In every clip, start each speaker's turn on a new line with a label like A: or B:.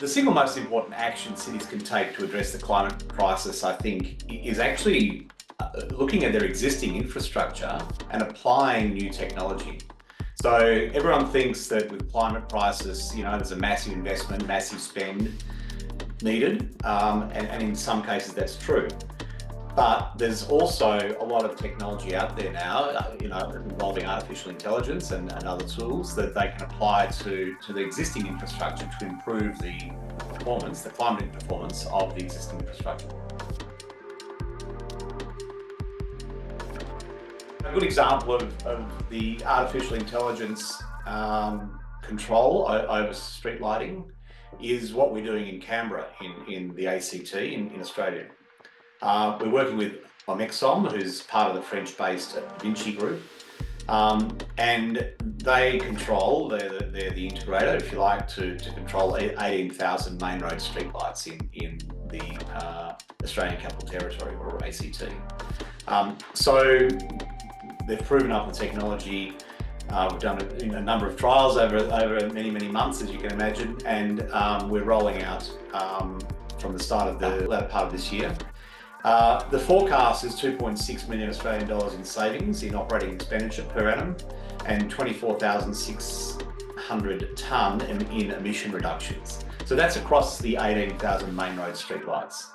A: The single most important action cities can take to address the climate crisis, I think, is actually looking at their existing infrastructure and applying new technology. So everyone thinks that with climate crisis, there's a massive investment, massive spend needed, and in some cases that's true. But there's also a lot of technology out there now, involving artificial intelligence and other tools that they can apply to the existing infrastructure to improve the performance, the climate performance of the existing infrastructure. A good example of the artificial intelligence control over street lighting is what we're doing in Canberra, in the ACT in Australia. We're working with Omexom, who's part of the French-based Vinci Group, and they control, they're the integrator, if you like, to control 18,000 main road streetlights in the Australian Capital Territory, or ACT. So they've proven up the technology. We've done a number of trials over many months, as you can imagine, and we're rolling out from the start of the latter part of this year. The forecast is 2.6 million Australian dollars in savings in operating expenditure per annum, and 24,600 tonne in emission reductions. So that's across the 18,000 main road streetlights.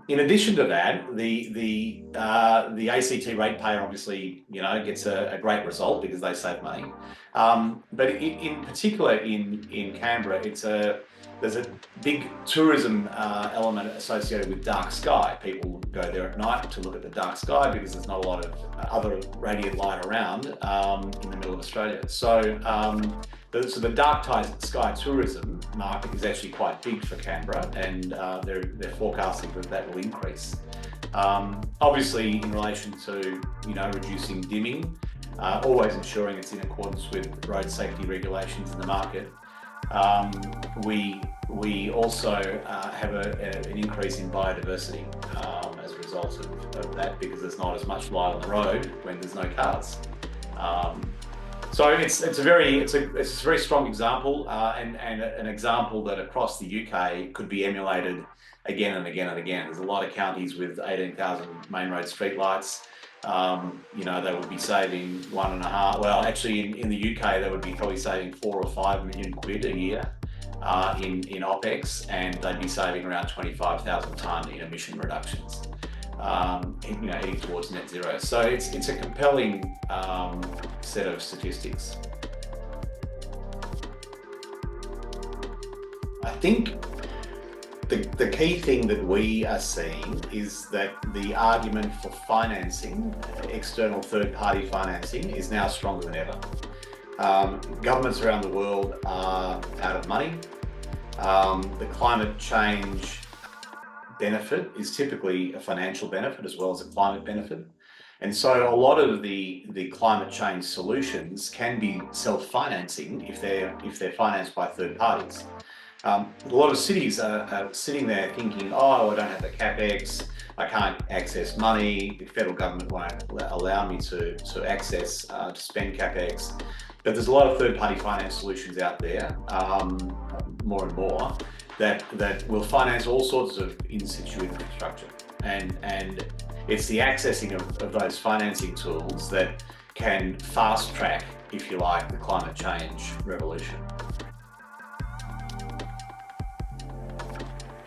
A: In addition to that, the ACT ratepayer obviously, gets a great result because they save money. But in particular in Canberra, there's a big tourism element associated with dark sky. People go there at night to look at the dark sky because there's not a lot of other radiant light around in the middle of Australia. So the dark sky tourism market is actually quite big for Canberra, and they're forecasting that will increase. Obviously, in relation to reducing dimming, always ensuring it's in accordance with road safety regulations in the market. We also have an increase in biodiversity as a result of that, because there's not as much light on the road when there's no cars. So it's a very strong example, and an example that across the UK could be emulated again and again and again. There's a lot of counties with 18,000 main road streetlights. They would be saving in the UK, they would be probably saving 4 or 5 million quid a year in OPEX, and they'd be saving around 25,000 tonne in emission reductions, heading towards net zero. So it's a compelling set of statistics. I think the key thing that we are seeing is that the argument for financing, external third-party financing, is now stronger than ever. Governments around the world are out of money. The climate change benefit is typically a financial benefit as well as a climate benefit. And so a lot of the climate change solutions can be self-financing if they're financed by third parties. A lot of cities are sitting there thinking, I don't have the CapEx, I can't access money, the federal government won't allow me to access, to spend CapEx. But there's a lot of third-party finance solutions out there, more and more, that will finance all sorts of in-situ infrastructure. And it's the accessing of those financing tools that can fast-track, if you like, the climate change revolution.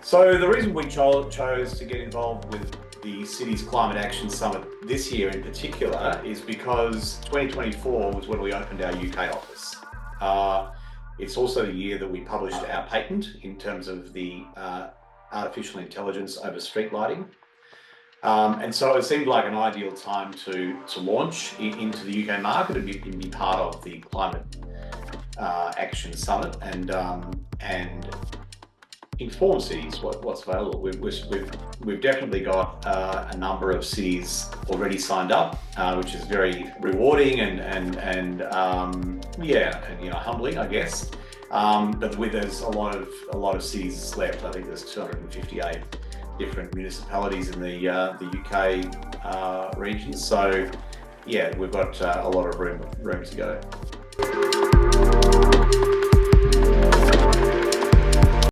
A: So the reason we chose to get involved with the City's Climate Action Summit this year in particular is because 2024 was when we opened our UK office. It's also the year that we published our patent in terms of the artificial intelligence over street lighting. And so it seemed like an ideal time to launch into the UK market and be part of the Climate Action Summit and inform cities what's available. We've definitely got a number of cities already signed up, which is very rewarding and humbling, I guess. But there's a lot of cities left. I think there's 258 different municipalities in the UK region. So yeah, we've got a lot of room to go.